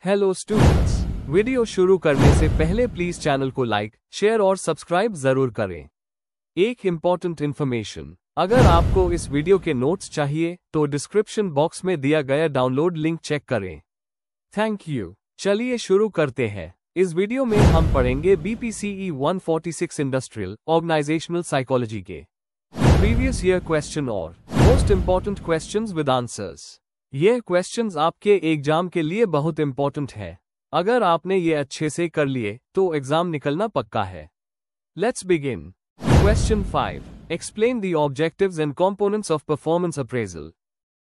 Hello students, video शुरू करने से पहले प्लीज चैनल को लाइक, शेयर और सब्सक्राइब जरूर करें। एक इम्पॉर्टेंट इन्फॉर्मेशन, अगर आपको इस वीडियो के नोट्स चाहिए तो डिस्क्रिप्शन बॉक्स में दिया गया डाउनलोड लिंक चेक करें। Thank you. चलिए शुरू करते हैं। इस वीडियो में हम पढ़ेंगे BPCE 146 इंडस्ट्रियल ऑर्गेनाइजेशनल साइकोलॉजी के प्रीवियस ईयर क्वेश्चन और most important questions with answers. ये क्वेश्चंस आपके एग्जाम के लिए बहुत इंपॉर्टेंट है। अगर आपने ये अच्छे से कर लिए तो एग्जाम निकलना पक्का है। Let's begin. Question 5, explain the objectives and components of performance appraisal.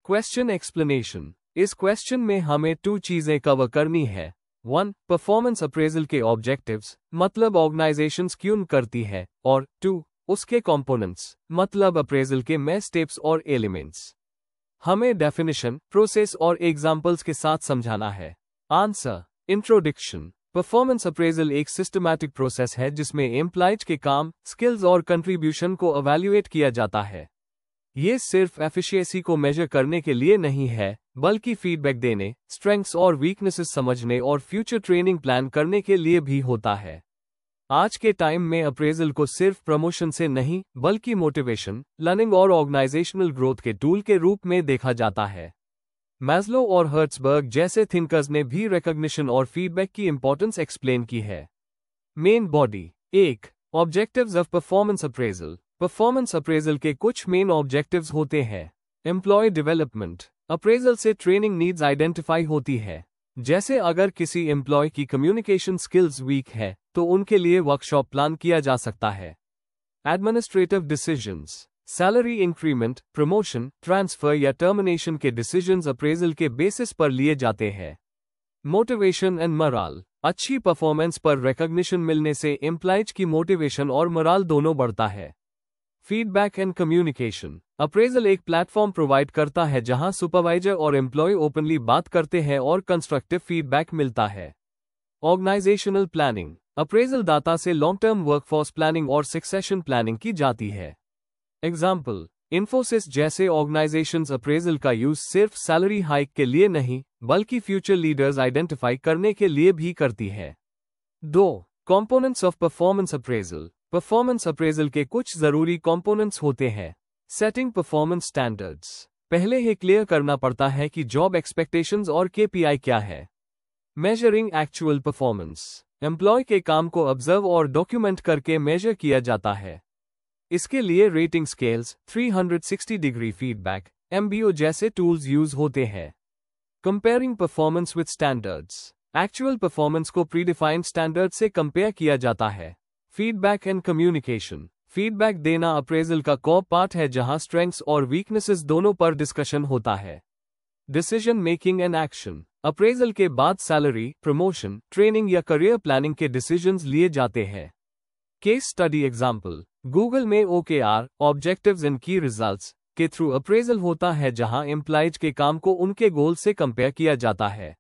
Question explanation. इस क्वेश्चन में हमें 2 चीजें कवर करनी है। 1, परफॉर्मेंस अप्रेजल के ऑब्जेक्टिव्स, मतलब ऑर्गेनाइजेशंस क्यों करती है, और 2, उसके कंपोनेंट्स, मतलब अप्रेजल के में स्टेप्स और एलिमेंट्स। हमें डेफिनेशन, प्रोसेस और एग्जाम्पल्स के साथ समझाना है। आंसर। इंट्रोडक्शन। परफॉर्मेंस अप्रेजल एक सिस्टमैटिक प्रोसेस है जिसमें एम्प्लॉयज के काम, स्किल्स और कंट्रीब्यूशन को इवैल्यूएट किया जाता है। ये सिर्फ एफिशिएंसी को मेजर करने के लिए नहीं है, बल्कि फीडबैक देने, स्ट्रेंथ्स और वीकनेसेस समझने और फ्यूचर ट्रेनिंग प्लान करने के लिए भी होता है। आज के टाइम में अप्रेजल को सिर्फ प्रमोशन से नहीं, बल्कि मोटिवेशन, लर्निंग और ऑर्गेनाइजेशनल ग्रोथ के टूल के रूप में देखा जाता है। मैस्लो और हर्ट्सबर्ग जैसे थिंकर्स ने भी रिकॉग्निशन और फीडबैक की इंपॉर्टेंस एक्सप्लेन की है। Main body. 1, objectives of performance appraisal. Performance appraisal के कुछ मेन ऑब्जेक्टिव्स होते हैं। Employee development. अप्रेजल से ट्रेनिंग नीड्स आइडेंटिफाई होती है। जैसे अगर किसी एम्प्लॉय की कम्युनिकेशन स्किल्स वीक है तो उनके लिए वर्कशॉप प्लान किया जा सकता है। Administrative decisions. Salary increment, promotion, transfer या टर्मिनेशन के डिसीजंस अप्रेजल के बेसिस पर लिए जाते हैं। Motivation and morale. अच्छी परफॉर्मेंस पर रिकॉग्निशन मिलने से एम्प्लॉयज की मोटिवेशन और मोराल दोनों बढ़ता है। Feedback and communication. अप्रेजल एक प्लेटफॉर्म प्रोवाइड करता है जहां सुपरवाइजर और एम्प्लॉय ओपनली बात करते हैं और कंस्ट्रक्टिव फीडबैक मिलता है। Organisational planning. अप्रेजल डाटा से लॉन्ग टर्म वर्कफोर्स प्लानिंग और सक्सेशन प्लानिंग की जाती है। एग्जाम्पल, इन्फोसिस जैसे ऑर्गेनाइजेशंस अप्रेजल का यूज सिर्फ सैलरी हाइक के लिए नहीं, बल्कि फ्यूचर लीडर्स आइडेंटिफाई करने के लिए भी करती है। 2, components of performance appraisal. Performance appraisal के कुछ जरूरी कंपोनेंट्स होते हैं। Setting performance standards. पहले ही क्लियर करना पड़ता है कि जॉब एक्सपेक्टेशंस और KPI क्या है। Measuring actual performance. एम्प्लॉय के काम को ऑब्जर्व और डॉक्यूमेंट करके मेजर किया जाता है। इसके लिए rating scales, 360 degree feedback, MBO जैसे टूल्स यूज होते हैं। Comparing performance with standards. Actual performance को प्रीडिफाइंड स्टैंडर्ड से कंपेयर किया जाता है। Feedback and communication. फीडबैक देना अप्रेजल का कोर पार्ट है जहां स्ट्रेंथ्स और वीकनेसेस दोनों पर डिस्कशन होता है। Decision making and action. Appraisal के बाद सैलरी, प्रमोशन, ट्रेनिंग या करियर प्लानिंग के डिसीजंस लिए जाते हैं। केस स्टडी एग्जांपल, गूगल में OKR, ऑब्जेक्टिव्स एंड की रिजल्ट्स के थ्रू अप्रेजल होता है जहां एम्प्लॉयज के काम को उनके गोल से कंपेयर किया जाता है।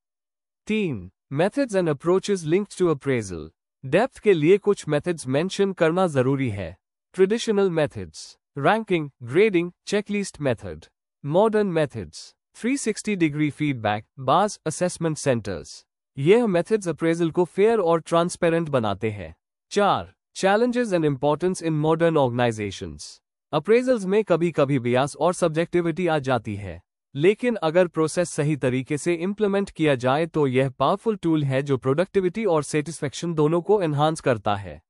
3, methods and approaches linked to appraisal. Depth के लिए कुछ मेथड्स मेंशन करना जरूरी है। Traditional methods, ranking, grading, checklist method. Modern methods, 360 degree feedback, बाज, असेसमेंट सेंटर्स। यह मेथड्स अप्रेजल को फेयर और ट्रांसपेरेंट बनाते हैं। 4, challenges and importance in modern organisations. Appraisals में कभी कभी बियास और सब्जेक्टिविटी आ जाती है, लेकिन अगर प्रोसेस सही तरीके से इंप्लीमेंट किया जाए तो यह पावरफुल टूल है जो प्रोडक्टिविटी और सेटिस्फेक्शन दोनों को एनहांस करता है।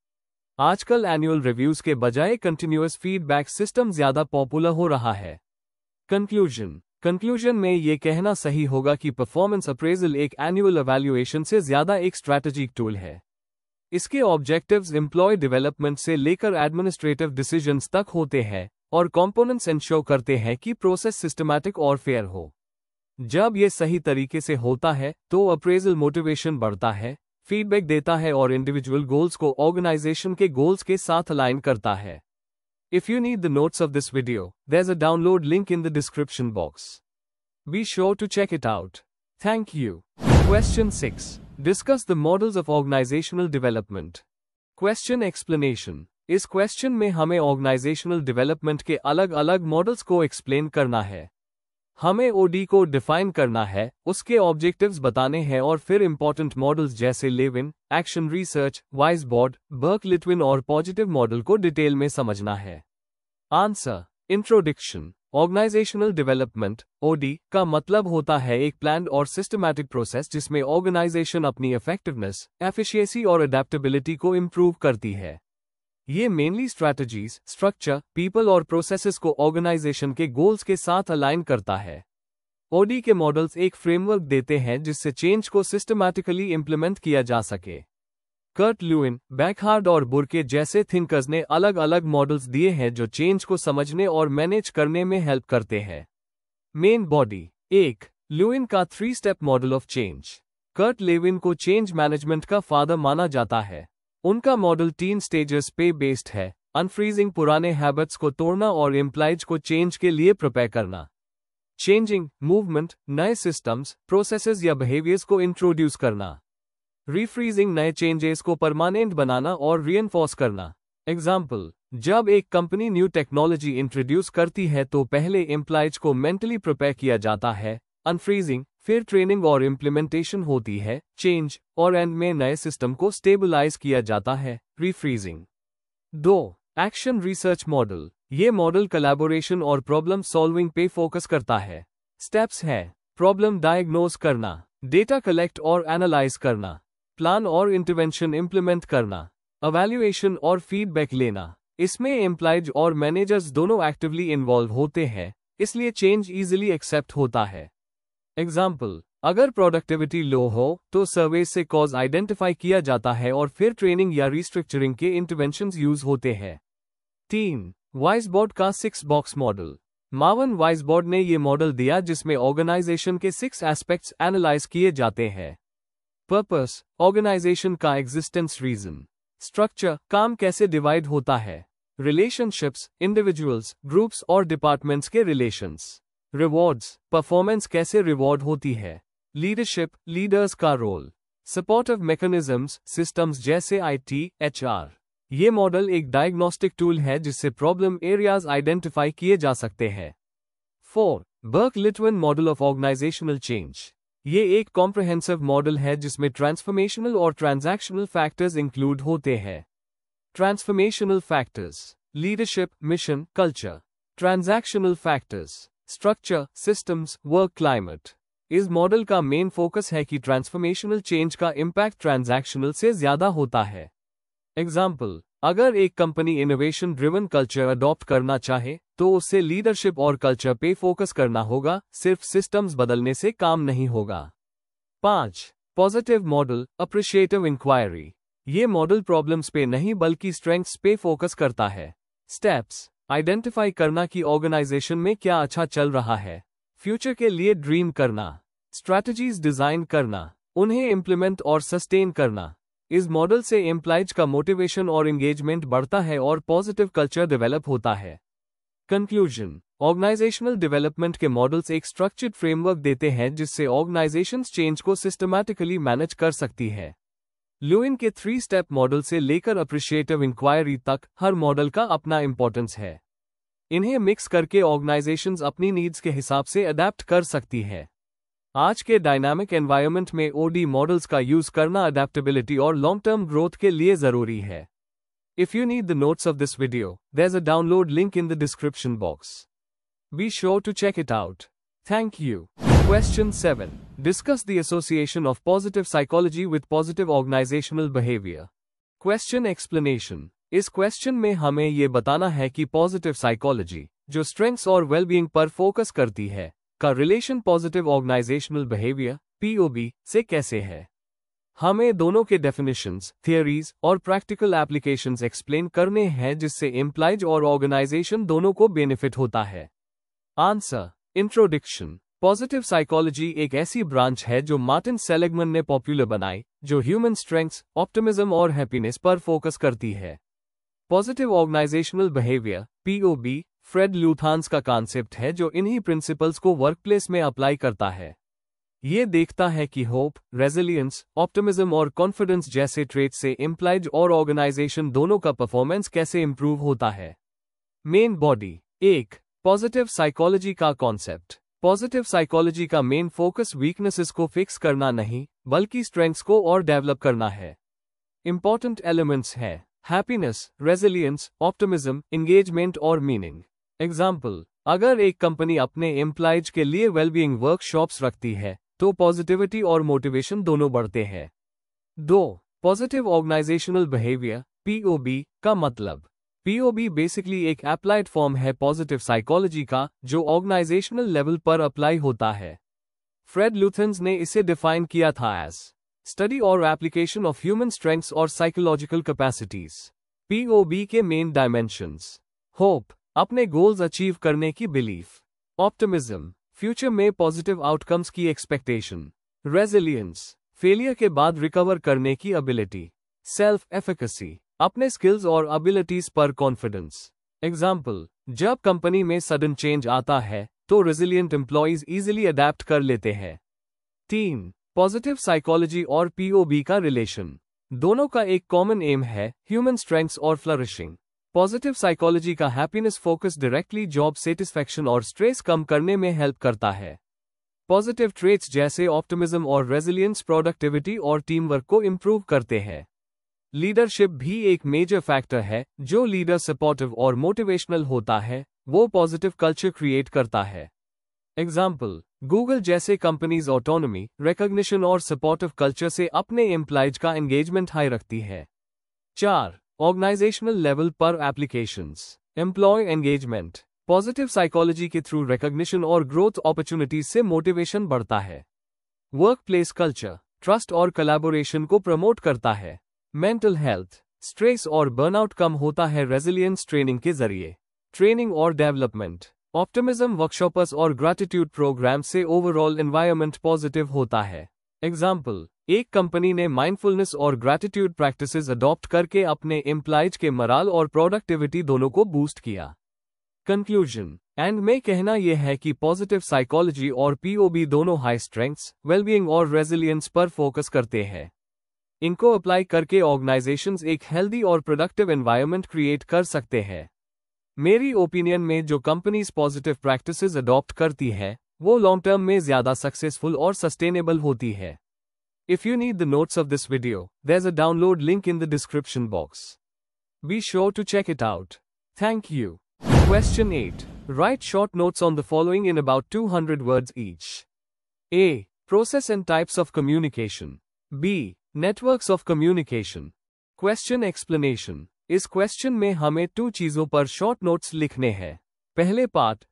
आजकल एनुअल रिव्यूज के बजाय कंटिन्यूअस फीडबैक सिस्टम ज्यादा पॉपुलर हो रहा है। कंक्लूजन में ये कहना सही होगा कि परफॉर्मेंस अप्रेजल एक एनुअल इवैल्यूएशन से ज्यादा एक स्ट्रैटेजिक टूल है। इसके ऑब्जेक्टिव्स एम्प्लॉय डेवलपमेंट से लेकर एडमिनिस्ट्रेटिव डिसीजंस तक होते हैं और कंपोनेंट्स इंश्योर करते हैं कि प्रोसेस सिस्टमैटिक और फेयर हो। जब ये सही तरीके से होता है तो अप्रेजल मोटिवेशन बढ़ता है, फीडबैक देता है और इंडिविजुअल गोल्स को ऑर्गेनाइजेशन के गोल्स के साथ अलाइन करता है। If you need the notes of this video, there's a download link in the description box. Be sure to check it out. Thank you. Question 6. Discuss the models of organizational development. Question explanation. इस question में हमें organisational development के अलग अलग models को explain करना है। हमें ओडी को डिफाइन करना है, उसके ऑब्जेक्टिव्स बताने हैं और फिर इंपॉर्टेंट मॉडल्स जैसे Lewin, action research, Weisbord, Burke Litwin और पॉजिटिव मॉडल को डिटेल में समझना है। Answer. Introduction. Organisational development OD का मतलब होता है एक प्लान्ड और सिस्टमैटिक प्रोसेस जिसमें ऑर्गेनाइजेशन अपनी इफेक्टिवनेस, एफिशिएंसी और अडेप्टेबिलिटी को इम्प्रूव करती है। ये मेनली स्ट्रैटेजीज, स्ट्रक्चर, पीपल और प्रोसेसेस को ऑर्गेनाइजेशन के गोल्स के साथ अलाइन करता है। ओडी के मॉडल्स एक फ्रेमवर्क देते हैं जिससे चेंज को सिस्टमैटिकली इम्प्लीमेंट किया जा सके। कर्ट ल्यूइन, बैकहार्ड और बुर्के जैसे थिंकर्स ने अलग अलग मॉडल्स दिए हैं जो चेंज को समझने और मैनेज करने में हेल्प करते हैं। Main body. 1. ल्यूइन का 3 step model of change. Kurt Lewin को चेंज मैनेजमेंट का फादर माना जाता है। उनका मॉडल 3 स्टेजेस पे बेस्ड है: अनफ्रीजिंग, पुराने हैबिट्स को तोड़ना और एम्प्लॉइज को चेंज के लिए प्रिपेयर करना। चेंजिंग, मूवमेंट, नए सिस्टम्स, प्रोसेसेस या बिहेवियर्स को इंट्रोड्यूस करना। रीफ्रीजिंग, नए चेंजेस को परमानेंट बनाना और रीएनफोर्स करना। एग्जाम्पल, जब एक कंपनी न्यू टेक्नोलॉजी इंट्रोड्यूस करती है तो पहले एम्प्लॉइज को मेंटली प्रिपेयर किया जाता है, अनफ्रीजिंग, फिर ट्रेनिंग और इम्प्लीमेंटेशन होती है, चेंज, और एंड में नए सिस्टम को स्टेबलाइज किया जाता है, रीफ्रीजिंग। 2. Action research model. ये मॉडल कोलैबोरेशन और प्रॉब्लम सॉल्विंग पे फोकस करता है। स्टेप्स है: प्रॉब्लम डायग्नोज करना, डेटा कलेक्ट और एनालाइज करना, प्लान और इंटरवेंशन इंप्लीमेंट करना, एवैल्यूएशन और फीडबैक लेना। इसमें एम्प्लॉइज और मैनेजर्स दोनों एक्टिवली इन्वॉल्व होते हैं, इसलिए चेंज इजीली एक्सेप्ट होता है। एग्जाम्पल, अगर प्रोडक्टिविटी लो हो तो सर्वे से कॉज आइडेंटिफाई किया जाता है और फिर ट्रेनिंग या रिस्ट्रक्चरिंग के इंटरवेंशंस यूज होते हैं। 3. वाइसबॉर्ड का 6 बॉक्स मॉडल। मार्विन वाइसबॉर्ड ने ये मॉडल दिया जिसमें ऑर्गेनाइजेशन के 6 एस्पेक्ट्स एनालाइज किए जाते हैं। पर्पस, ऑर्गेनाइजेशन का एग्जिस्टेंस रीजन। स्ट्रक्चर, काम कैसे डिवाइड होता है। रिलेशनशिप्स, इंडिविजुअल्स, ग्रुप्स और डिपार्टमेंट्स के रिलेशंस। रिवॉर्ड्स, परफॉर्मेंस कैसे रिवॉर्ड होती है। लीडरशिप, लीडर्स का रोल। सपोर्टिव मैकेनिज्म्स, सिस्टम्स जैसे आईटी, एचआर। ये मॉडल एक डायग्नोस्टिक टूल है जिससे प्रॉब्लम एरियाज आइडेंटिफाई किए जा सकते हैं। 4. बर्क-लिटविन मॉडल ऑफ ऑर्गेनाइजेशनल चेंज। ये एक कॉम्प्रिहेंसिव मॉडल है जिसमें ट्रांसफॉर्मेशनल और ट्रांजैक्शनल फैक्टर्स इंक्लूड होते हैं। Transformational factors: leadership, mission, culture. Transactional factors: structure, systems, work climate. इस मॉडल का मेन फोकस है कि ट्रांसफॉर्मेशनल चेंज का इम्पैक्ट ट्रांजैक्शनल से ज्यादा होता है। एग्जाम्पल, अगर एक company innovation driven culture adopt करना चाहे तो उससे लीडरशिप और कल्चर पे फोकस करना होगा, सिर्फ सिस्टम्स बदलने से काम नहीं होगा। 5. Positive model, appreciative inquiry. ये मॉडल प्रॉब्लम्स पे नहीं बल्कि स्ट्रेंथ्स पे फोकस करता है। स्टेप्स: आइडेंटिफाई करना कि ऑर्गेनाइजेशन में क्या अच्छा चल रहा है, फ्यूचर के लिए ड्रीम करना, स्ट्रैटेजीज डिजाइन करना, उन्हें इम्प्लीमेंट और सस्टेन करना। इस मॉडल से एम्प्लॉइज का मोटिवेशन और एंगेजमेंट बढ़ता है और पॉजिटिव कल्चर डेवलप होता है। कंक्लूजन: ऑर्गेनाइजेशनल डेवलपमेंट के मॉडल्स एक स्ट्रक्चर्ड फ्रेमवर्क देते हैं जिससे ऑर्गेनाइजेशंस चेंज को सिस्टमैटिकली मैनेज कर सकती है। ल्यूइन के 3 स्टेप मॉडल से लेकर अप्रिशिएटिव इंक्वायरी तक हर मॉडल का अपना इंपॉर्टेंस है। इन्हें मिक्स करके ऑर्गेनाइजेशंस अपनी नीड्स के हिसाब से अडेप्ट कर सकती है। आज के डायनामिक एनवायरनमेंट में ओडी मॉडल्स का यूज करना अडेप्टेबिलिटी और लॉन्ग टर्म ग्रोथ के लिए जरूरी है। If you need the notes of this video, there's a download link in the description box. Be sure to check it out. Thank you. Question 7. Discuss the association of positive psychology with positive organizational behavior. Question explanation. इस question में हमें ये बताना है कि positive psychology, जो strengths और wellbeing पर फोकस करती है, का relation positive organisational behaviour (POB) से कैसे है। हमें दोनों के डेफिनेशंस, थियरीज और प्रैक्टिकल एप्लीकेशंस एक्सप्लेन करने हैं जिससे एम्प्लॉइज और ऑर्गेनाइजेशन दोनों को बेनिफिट होता है। Answer: introduction. पॉजिटिव साइकोलॉजी एक ऐसी ब्रांच है जो मार्टिन सेलिग्मन ने पॉपुलर बनाई, जो ह्यूमन स्ट्रेंथ्स, ऑप्टिमिज्म और हैप्पीनेस पर फोकस करती है। Positive organisational behaviour (POB) Fred Luthans का कॉन्सेप्ट है जो इन्हीं प्रिंसिपल्स को वर्कप्लेस में अप्लाई करता है। ये देखता है कि होप, रेजिलियंस, ऑप्टिमिज्म और कॉन्फिडेंस जैसे ट्रेट से एम्प्लॉइज और ऑर्गेनाइजेशन दोनों का परफॉर्मेंस कैसे इंप्रूव होता है। Main body. 1. पॉजिटिव साइकोलॉजी का कॉन्सेप्ट। पॉजिटिव साइकोलॉजी का मेन फोकस वीकनेसेस को फिक्स करना नहीं, बल्कि स्ट्रेंथ्स को और डेवलप करना है। इंपॉर्टेंट एलिमेंट्स है हैप्पीनेस, रेजिलियंस, ऑप्टिमिज्म, एंगेजमेंट और मीनिंग। एग्जाम्पल, अगर एक कंपनी अपने एम्प्लॉयज के लिए वेलबीइंग वर्कशॉप्स रखती है तो पॉजिटिविटी और मोटिवेशन दोनों बढ़ते हैं। 2. पॉजिटिव ऑर्गेनाइजेशनल बिहेवियर (POB) का मतलब। POB बेसिकली एक अप्लाइड फॉर्म है पॉजिटिव साइकोलॉजी का, जो ऑर्गेनाइजेशनल लेवल पर अप्लाई होता है। फ्रेड लुथेंस ने इसे डिफाइन किया था एज स्टडी और एप्लीकेशन ऑफ ह्यूमन स्ट्रेंथ्स और साइकोलॉजिकल कैपेसिटीज। POB के मेन डायमेंशंस: होप, अपने गोल्स अचीव करने की बिलीफ; ऑप्टिमिज्म, फ्यूचर में पॉजिटिव आउटकम्स की एक्सपेक्टेशन; रेजिलियंस, फेलियर के बाद रिकवर करने की एबिलिटी; सेल्फ एफिकेसी, अपने स्किल्स और एबिलिटीज पर कॉन्फिडेंस। एग्जाम्पल, जब कंपनी में सडन चेंज आता है तो रेजिलियंट एम्प्लॉइज इजीली अडेप्ट कर लेते हैं। 3. पॉजिटिव साइकोलॉजी और POB का रिलेशन। दोनों का एक कॉमन एम है ह्यूमन स्ट्रेंथ्स और फ्लरिशिंग। पॉजिटिव साइकोलॉजी का happiness focus directly job satisfaction और स्ट्रेस कम करने में हेल्प करता है। पॉजिटिव ट्रेट्स जैसे ऑप्टिमिज्म और रेजिलियंस प्रोडक्टिविटी और टीम वर्क को इंप्रूव करते हैं। लीडरशिप भी एक मेजर फैक्टर है। जो लीडर सपोर्टिव और मोटिवेशनल होता है वो पॉजिटिव कल्चर क्रिएट करता है। एग्जाम्पल, गूगल जैसे कंपनीज ऑटोनॉमी, रिकॉग्निशन और सपोर्टिव कल्चर से अपने एम्प्लॉयज का एंगेजमेंट हाई रखती है। 4. ऑर्गेनाइजेशनल लेवल पर applications. Employee engagement. Positive psychology के थ्रू रिकॉग्निशन और ग्रोथ अपॉर्चुनिटीज से मोटिवेशन बढ़ता है। वर्क प्लेस कल्चर ट्रस्ट और कोलैबोरेशन को प्रमोट करता है। मेंटल हेल्थ, स्ट्रेस और बर्नआउट कम होता है रेजिलियंस ट्रेनिंग के जरिए। ट्रेनिंग और डेवलपमेंट, ऑप्टिमिज्म वर्कशॉप्स और ग्रैटिट्यूड प्रोग्राम से ओवरऑल एनवायरनमेंट पॉजिटिव होता है। एग्जाम्पल, एक कंपनी ने माइंडफुलनेस और ग्रैटिट्यूड प्रैक्टिसेस अडॉप्ट करके अपने एम्प्लॉयज के मोराल और प्रोडक्टिविटी दोनों को बूस्ट किया। कंक्लूजन एंड में कहना यह है कि पॉजिटिव साइकोलॉजी और POB दोनों हाई स्ट्रेंथ्स, वेलबीइंग और रेजिलियंस पर फोकस करते हैं। इनको अप्लाई करके ऑर्गेनाइजेशंस एक हेल्दी और प्रोडक्टिव एनवायरनमेंट क्रिएट कर सकते हैं। मेरी ओपिनियन में जो कंपनीज पॉजिटिव प्रैक्टिसेस अडॉप्ट करती है वो लॉन्ग टर्म में ज्यादा सक्सेसफुल और सस्टेनेबल होती है। If you need the notes of this video, there is a download link in the description box. Be sure to check it out. Thank you. Question 8. Write short notes on the following in about 200 words each. A. Process and types of communication. B. Networks of communication. Question explanation. इस question में हमें 2 चीजों पर short notes लिखने हैं। पहले part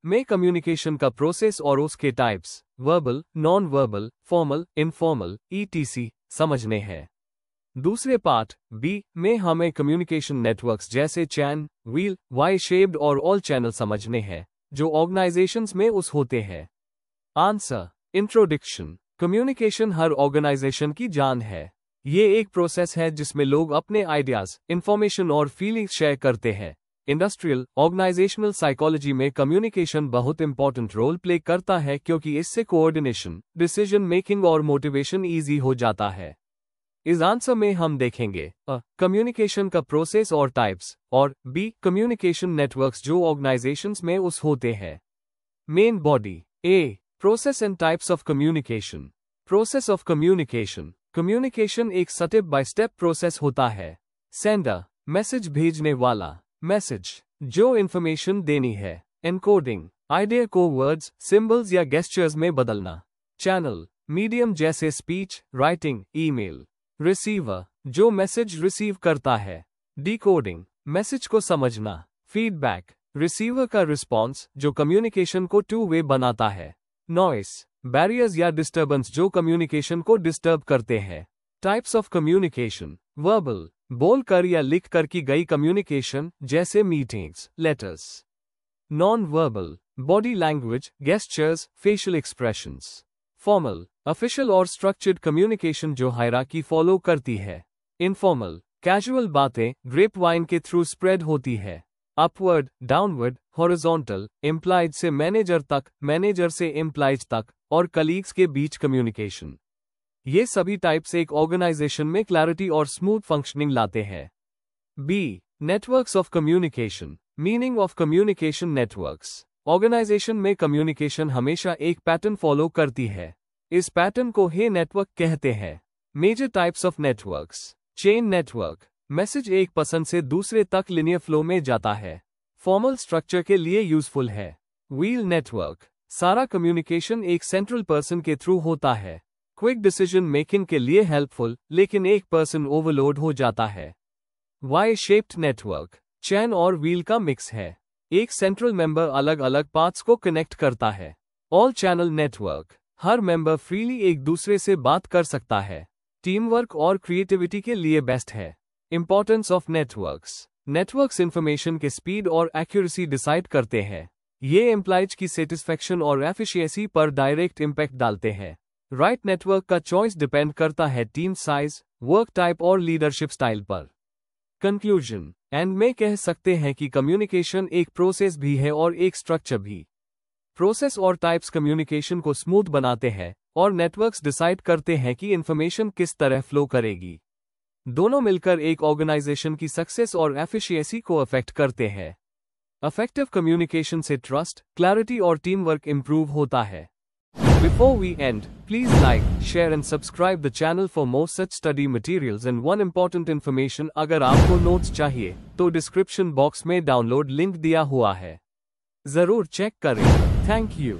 में communication का प्रोसेस और उसके types verbal, non verbal, formal, informal, ETC समझने हैं। दूसरे पार्ट बी में हमें कम्युनिकेशन नेटवर्क्स जैसे चैन, व्हील, वाई शेप्ड और ऑल चैनल समझने हैं जो ऑर्गेनाइजेशंस में उस होते हैं। आंसर। इंट्रोडक्शन। कम्युनिकेशन हर ऑर्गेनाइजेशन की जान है। ये एक प्रोसेस है जिसमें लोग अपने आइडियाज, इंफॉर्मेशन और फीलिंग्स शेयर करते हैं। इंडस्ट्रियल ऑर्गेनाइजेशनल साइकोलॉजी में कम्युनिकेशन बहुत इंपॉर्टेंट रोल प्ले करता है क्योंकि इससे कोऑर्डिनेशन, डिसीजन मेकिंग और मोटिवेशन ईजी हो जाता है। इस आंसर में हम देखेंगे कम्युनिकेशन का प्रोसेस और टाइप्स और बी कम्युनिकेशन नेटवर्क्स जो ऑर्गेनाइजेशंस में उस होते हैं। Main body. A. Process and types of communication. Process of communication. Communication एक स्टेप बाय स्टेप प्रोसेस होता है। सेंडर, मैसेज भेजने वाला, मैसेज जो इंफॉर्मेशन देनी है। एनकोडिंग, आइडिया को वर्ड्स, सिंबल्स या गेस्चर्स में बदलना। चैनल, मीडियम जैसे स्पीच, राइटिंग, ईमेल। रिसीवर, जो मैसेज रिसीव करता है। डिकोडिंग, मैसेज को समझना। फीडबैक, रिसीवर का रिस्पॉन्स जो कम्युनिकेशन को 2 वे बनाता है। नॉइस, बैरियर्स या डिस्टर्बेंस जो कम्युनिकेशन को डिस्टर्ब करते हैं। Types of communication. वर्बल, बोल कर या लिख कर की गई कम्युनिकेशन जैसे meetings, letters. Non verbal, body language, gestures, facial expressions. Formal, official और स्ट्रक्चर्ड कम्युनिकेशन जो हायरार्की फॉलो करती है। इनफॉर्मल, कैजुअल बातें ग्रेप वाइन के थ्रू स्प्रेड होती है। अपवर्ड, डाउनवर्ड, हॉरिजॉन्टल, एम्प्लॉयड से मैनेजर तक, मैनेजर से एम्प्लॉयज तक और कलीग्स के बीच कम्युनिकेशन। ये सभी टाइप्स एक ऑर्गेनाइजेशन में क्लैरिटी और स्मूथ फंक्शनिंग लाते हैं। B. Networks of communication. Meaning of communication networks. Organisation में कम्युनिकेशन हमेशा एक पैटर्न फॉलो करती है। इस पैटर्न को हे नेटवर्क कहते हैं। Major types of networks. Chain network. Message एक पर्सन से दूसरे तक लिनियर फ्लो में जाता है। फॉर्मल स्ट्रक्चर के लिए यूजफुल है। Wheel network. सारा कम्युनिकेशन एक सेंट्रल पर्सन के थ्रू होता है। क्विक डिसीजन मेकिंग के लिए हेल्पफुल, लेकिन एक पर्सन ओवरलोड हो जाता है। Y shaped network. चैन और व्हील का मिक्स है। एक सेंट्रल मेंबर अलग अलग पार्ट्स को कनेक्ट करता है। All channel network. हर मेंबर फ्रीली एक दूसरे से बात कर सकता है। टीम वर्क और क्रिएटिविटी के लिए बेस्ट है। Importance of networks. Networks information के स्पीड और एक्यूरेसी डिसाइड करते हैं। ये एम्प्लॉयज की सेटिस्फैक्शन और एफिशिएंसी पर डायरेक्ट इम्पैक्ट डालते हैं। राइट नेटवर्क का चॉइस डिपेंड करता है टीम साइज, वर्क टाइप और लीडरशिप स्टाइल पर। कंक्लूजन। एंड में कह सकते हैं कि कम्युनिकेशन एक प्रोसेस भी है और एक स्ट्रक्चर भी। प्रोसेस और टाइप्स कम्युनिकेशन को स्मूथ बनाते हैं और नेटवर्क्स डिसाइड करते हैं कि इंफॉर्मेशन किस तरह फ्लो करेगी। दोनों मिलकर एक ऑर्गेनाइजेशन की सक्सेस और एफिशिएंसी को अफेक्ट करते हैं। इफेक्टिव कम्युनिकेशन से ट्रस्ट, क्लैरिटी और टीम वर्क इंप्रूव होता है। Before we end, please like, share and subscribe the channel for more such study materials and one important information अगर आपको नोट्स चाहिए तो डिस्क्रिप्शन बॉक्स में डाउनलोड लिंक दिया हुआ है, जरूर चेक करें। Thank you.